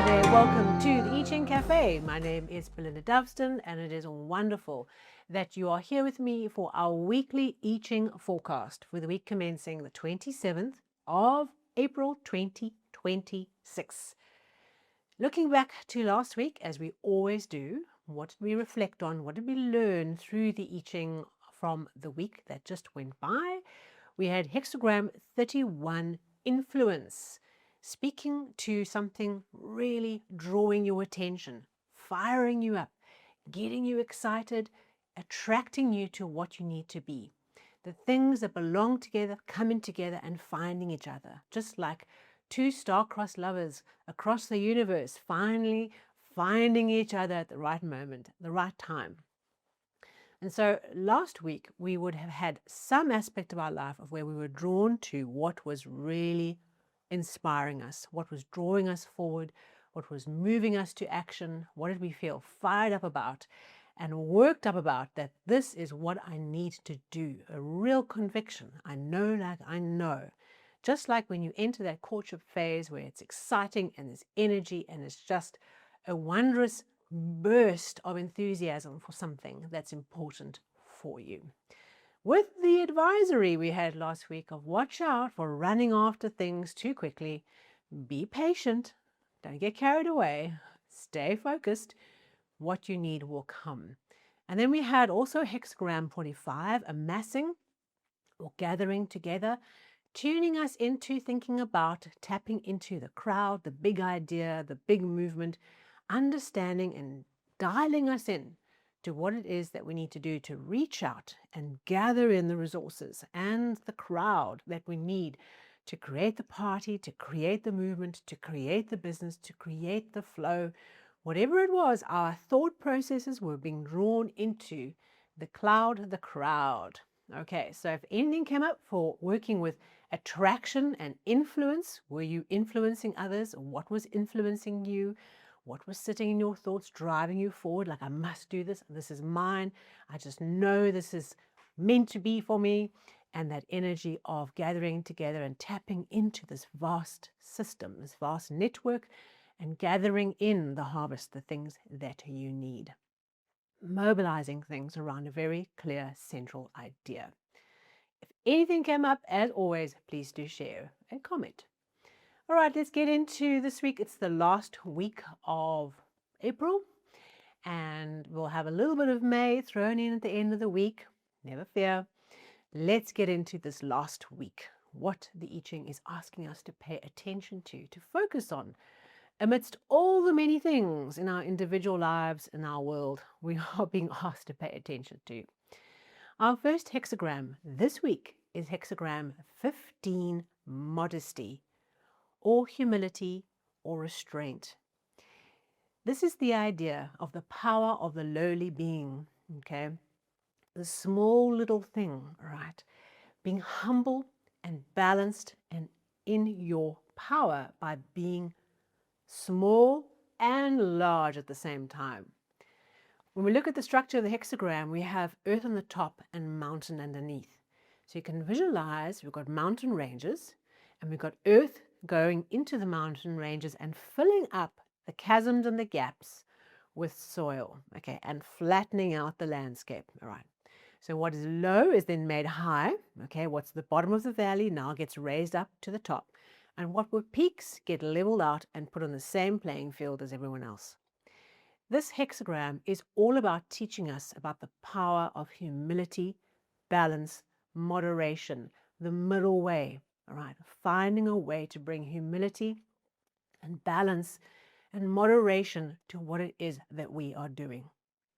there, welcome to the I Ching Cafe. My name is Belinda Doveston, and it is wonderful that you are here with me for our weekly I Ching forecast for the week commencing the 27th of April 2026. Looking back to last week, as we always do, what did we reflect on? What did we learn through the I Ching from the week that just went by? We had Hexagram 31 influence, speaking to something really drawing your attention, firing you up, getting you excited, attracting you to what you need to be. The things that belong together, coming together and finding each other, just like two star-crossed lovers across the universe, finally finding each other at the right moment, the right time. And so last week, we would have had some aspect of our life of where we were drawn to what was really inspiring us, what was drawing us forward, what was moving us to action, what did we feel fired up about and worked up about, that this is what I need to do, a real conviction. I know. Just like when you enter that courtship phase where it's exciting and there's energy and it's just a wondrous burst of enthusiasm for something that's important for you. With the advisory we had last week of watch out for running after things too quickly, be patient, don't get carried away, stay focused, what you need will come. And then we had also Hexagram 45, amassing or gathering together, tuning us into thinking about tapping into the crowd, the big idea, the big movement, understanding and dialing us in to what it is that we need to do to reach out and gather in the resources and the crowd that we need to create the party, to create the movement, to create the business, to create the flow. Whatever it was, our thought processes were being drawn into the cloud, the crowd. Okay, so if anything came up for working with attraction and influence, were you influencing others? What was influencing you? What was sitting in your thoughts, driving you forward? Like, I must do this. This is mine. I just know this is meant to be for me. And that energy of gathering together and tapping into this vast system, this vast network, and gathering in the harvest, the things that you need. Mobilizing things around a very clear central idea. If anything came up, as always, please do share and comment. All right, let's get into this week. It's the last week of April, and we'll have a little bit of May thrown in at the end of the week. Never fear. Let's get into this last week, what the I Ching is asking us to pay attention to focus on. Amidst all the many things in our individual lives, in our world, we are being asked to pay attention to. Our first hexagram this week is hexagram 15, modesty, or humility, or restraint. This is the idea of the power of the lowly being, okay? The small little thing, right? Being humble and balanced and in your power by being small and large at the same time. When we look at the structure of the hexagram, we have earth on the top and mountain underneath. So you can visualize we've got mountain ranges and we've got earth going into the mountain ranges and filling up the chasms and the gaps with soil, okay, and flattening out the landscape. All right. So what is low is then made high, okay, what's the bottom of the valley now gets raised up to the top. And what were peaks get leveled out and put on the same playing field as everyone else. This hexagram is all about teaching us about the power of humility, balance, moderation, the middle way, all right, finding a way to bring humility and balance and moderation to what it is that we are doing.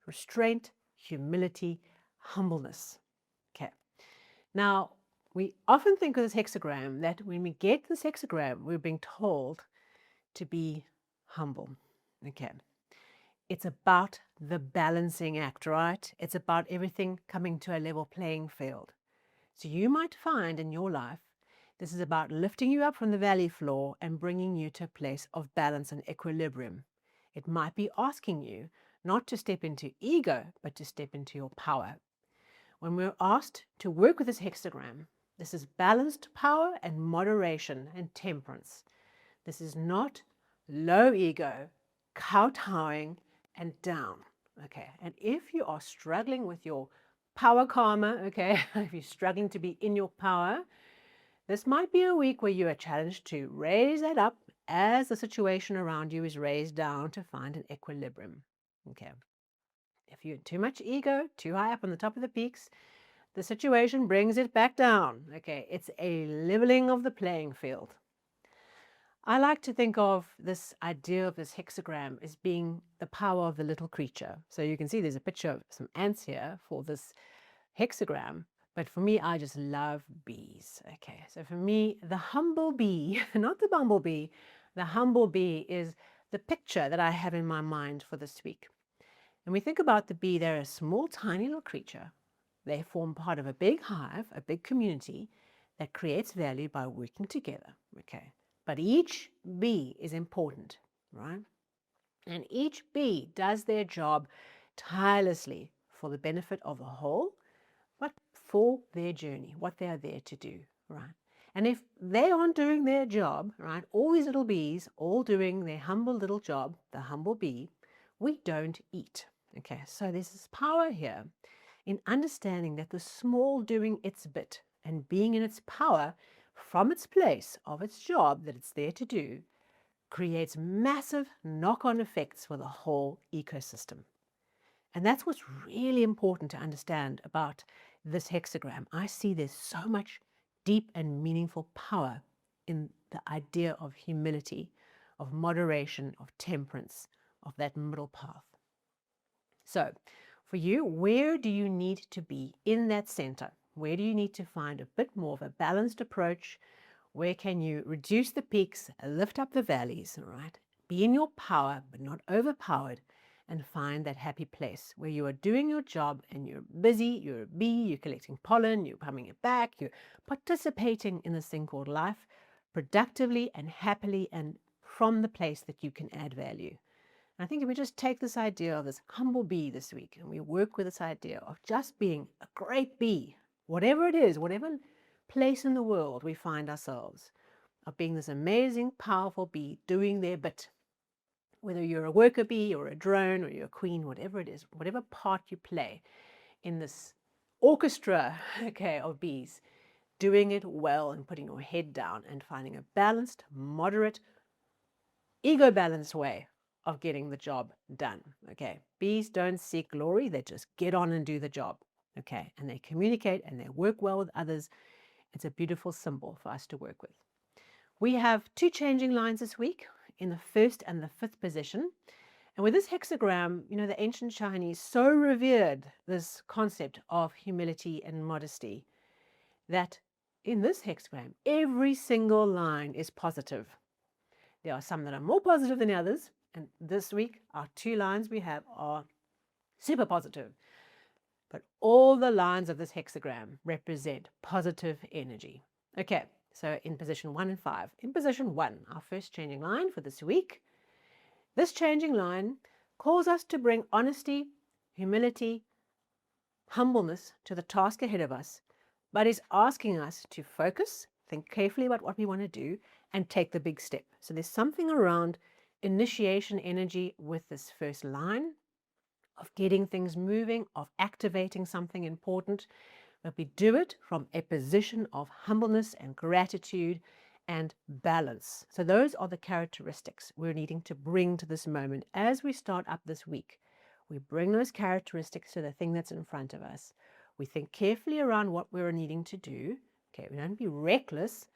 Restraint, humility, humbleness. Okay. Now, we often think of this hexagram that when we get this hexagram, we're being told to be humble. Okay. It's about the balancing act, right? It's about everything coming to a level playing field. So you might find in your life, this is about lifting you up from the valley floor and bringing you to a place of balance and equilibrium. It might be asking you not to step into ego, but to step into your power. When we're asked to work with this hexagram, this is balanced power and moderation and temperance. This is not low ego, kowtowing, and down. Okay, and if you are struggling with your power karma, okay, if you're struggling to be in your power, this might be a week where you are challenged to raise that up as the situation around you is raised down to find an equilibrium. Okay. If you're too much ego, too high up on the top of the peaks, the situation brings it back down. Okay, it's a leveling of the playing field. I like to think of this idea of this hexagram as being the power of the little creature. So you can see there's a picture of some ants here for this hexagram. But for me, I just love bees. Okay, so for me, the humble bee, not the bumblebee, the humble bee is the picture that I have in my mind for this week. And we think about the bee, they're a small, tiny little creature. They form part of a big hive, a big community that creates value by working together. Okay, but each bee is important, right? And each bee does their job tirelessly for the benefit of the whole, but for their journey, what they are there to do, right? And if they aren't doing their job, right, all these little bees all doing their humble little job, the humble bee, we don't eat. Okay, so there's this power here in understanding that the small doing its bit and being in its power from its place of its job that it's there to do creates massive knock-on effects for the whole ecosystem. And that's what's really important to understand about this hexagram. I see there's so much deep and meaningful power in the idea of humility, of moderation, of temperance, of that middle path. So for you, where do you need to be in that center? Where do you need to find a bit more of a balanced approach? Where can you reduce the peaks, lift up the valleys, right? Be in your power, but not overpowered, and find that happy place where you are doing your job and you're busy, you're a bee, you're collecting pollen, you're coming it back, you're participating in this thing called life productively and happily and from the place that you can add value. And I think if we just take this idea of this humble bee this week and we work with this idea of just being a great bee, whatever it is, whatever place in the world we find ourselves, of being this amazing, powerful bee doing their bit. Whether you're a worker bee or a drone or you're a queen, whatever it is, whatever part you play in this orchestra, okay, of bees, doing it well and putting your head down and finding a balanced, moderate, ego-balanced way of getting the job done. Okay, bees don't seek glory, they just get on and do the job. Okay, and they communicate and they work well with others. It's a beautiful symbol for us to work with. We have two changing lines this week in the first and the fifth position. And with this hexagram, you know, the ancient Chinese so revered this concept of humility and modesty that in this hexagram, every single line is positive. There are some that are more positive than others. And this week, our two lines we have are super positive. But all the lines of this hexagram represent positive energy. Okay, so in position 1 and 5. In position 1, our first changing line for this week, this changing line calls us to bring honesty, humility, humbleness to the task ahead of us, but is asking us to focus, think carefully about what we want to do, and take the big step. So there's something around initiation energy with this first line of getting things moving, of activating something important, but we do it from a position of humbleness and gratitude and balance. So those are the characteristics we're needing to bring to this moment as we start up this week. We bring those characteristics to the thing that's in front of us. We think carefully around what we're needing to do. Okay, we don't be reckless.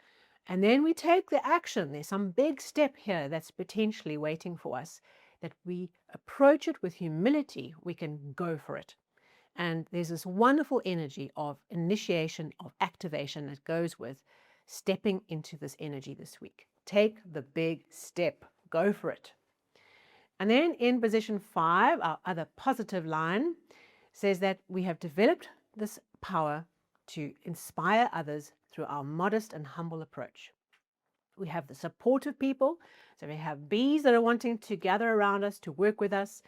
And then we take the action. There's some big step here that's potentially waiting for us. That we approach it with humility, we can go for it. And there's this wonderful energy of initiation, of activation that goes with stepping into this energy this week. Take the big step, go for it. And then in position 5, our other positive line says that we have developed this power to inspire others through our modest and humble approach. We have the supportive people. So we have bees that are wanting to gather around us, to work with us.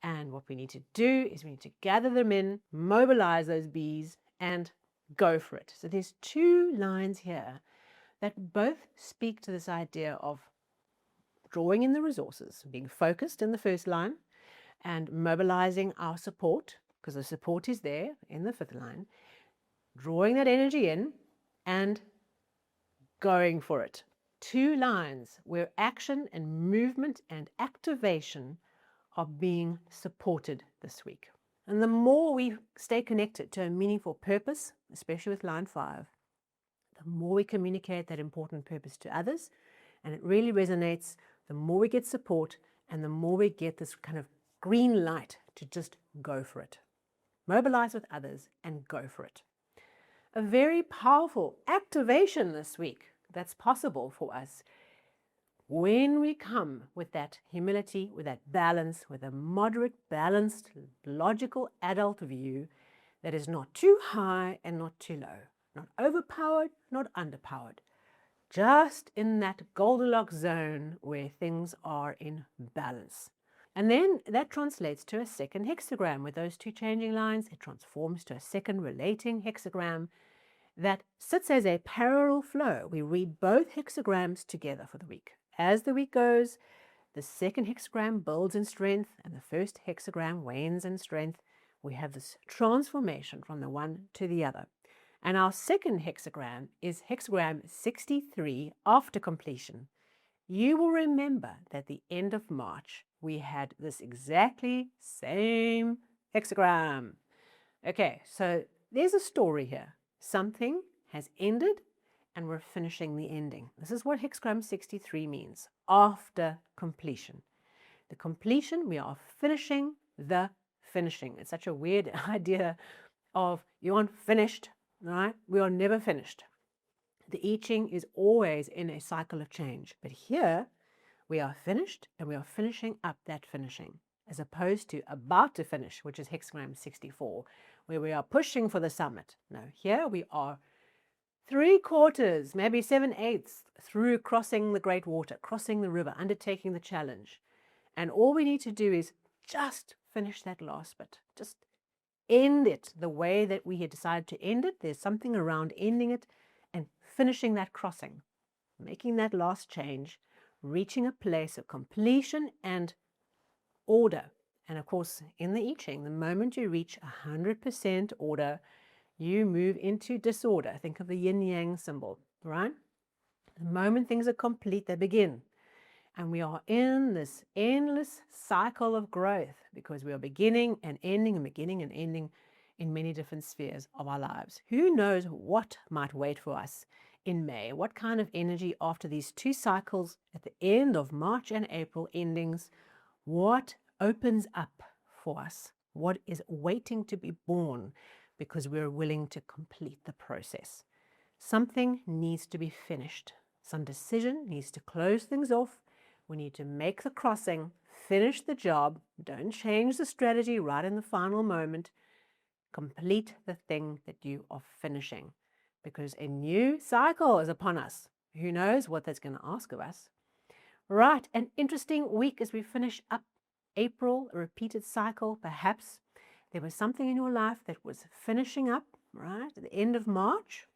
And what we need to do is we need to gather them in, mobilize those bees, and go for it. So there's two lines here that both speak to this idea of drawing in the resources, being focused in the first line, and mobilizing our support, because the support is there in the fifth line, drawing that energy in and going for it. 2 lines where action and movement and activation are being supported this week. And the more we stay connected to a meaningful purpose, especially with line 5, the more we communicate that important purpose to others, and it really resonates, the more we get support and the more we get this kind of green light to just go for it. Mobilize with others and go for it. A very powerful activation this week that's possible for us when we come with that humility, with that balance, with a moderate, balanced, logical adult view that is not too high and not too low, not overpowered, not underpowered, just in that Goldilocks zone where things are in balance. And then that translates to a second hexagram. With those 2 changing lines, it transforms to a second relating hexagram that sits as a parallel flow. We read both hexagrams together for the week. As the week goes, the second hexagram builds in strength and the first hexagram wanes in strength. We have this transformation from the one to the other. And our second hexagram is hexagram 63 after completion. You will remember that at the end of March, we had this exactly same hexagram. Okay, so there's a story here. Something has ended and we're finishing the ending. This is what hexagram 63 means, after completion. The completion, we are finishing the finishing. It's such a weird idea of you aren't finished, right? We are never finished. The I Ching is always in a cycle of change. But here, we are finished and we are finishing up that finishing, as opposed to about to finish, which is hexagram 64, where we are pushing for the summit. No, here we are 3/4, maybe 7/8 through crossing the great water, crossing the river, undertaking the challenge. And all we need to do is just finish that last bit. Just end it the way that we had decided to end it. There's something around ending it and finishing that crossing, making that last change, reaching a place of completion and order. And of course, in the I Ching, the moment you reach 100% order, you move into disorder. Think of the yin-yang symbol, right? The moment things are complete, they begin. And we are in this endless cycle of growth because we are beginning and ending and beginning and ending in many different spheres of our lives. Who knows what might wait for us in May? What kind of energy after these 2 cycles at the end of March and April endings? What opens up for us? What is waiting to be born because we're willing to complete the process? Something needs to be finished. Some decision needs to close things off. We need to make the crossing, finish the job. Don't change the strategy right in the final moment. Complete the thing that you are finishing, because a new cycle is upon us. Who knows what that's going to ask of us? Right, an interesting week as we finish up April, a repeated cycle. Perhaps there was something in your life that was finishing up, right, at the end of March.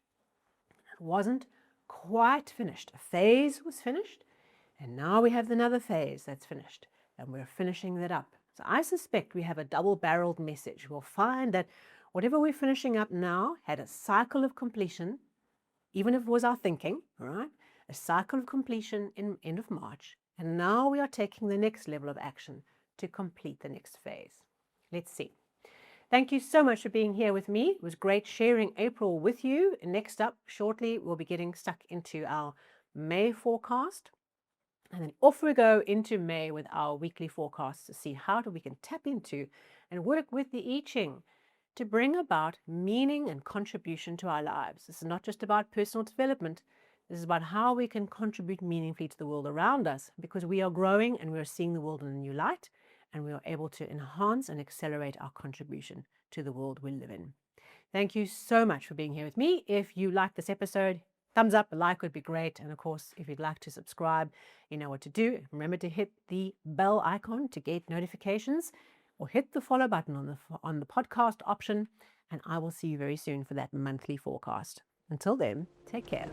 It wasn't quite finished. A phase was finished, and now we have another phase that's finished, and we're finishing that up. So I suspect we have a double-barreled message. We'll find that whatever we're finishing up now had a cycle of completion, even if it was our thinking, right? A cycle of completion in end of March, and now we are taking the next level of action to complete the next phase. Let's see. Thank you so much for being here with me. It was great sharing April with you. Next up, shortly, we'll be getting stuck into our May forecast. And then off we go into May with our weekly forecasts to see how we can tap into and work with the I Ching to bring about meaning and contribution to our lives. This is not just about personal development. This is about how we can contribute meaningfully to the world around us, because we are growing and we're seeing the world in a new light, and we are able to enhance and accelerate our contribution to the world we live in. Thank you so much for being here with me. If you like this episode, thumbs up, a like would be great. And of course, if you'd like to subscribe, you know what to do. Remember to hit the bell icon to get notifications, or hit the follow button on the podcast option. And I will see you very soon for that monthly forecast. Until then, take care.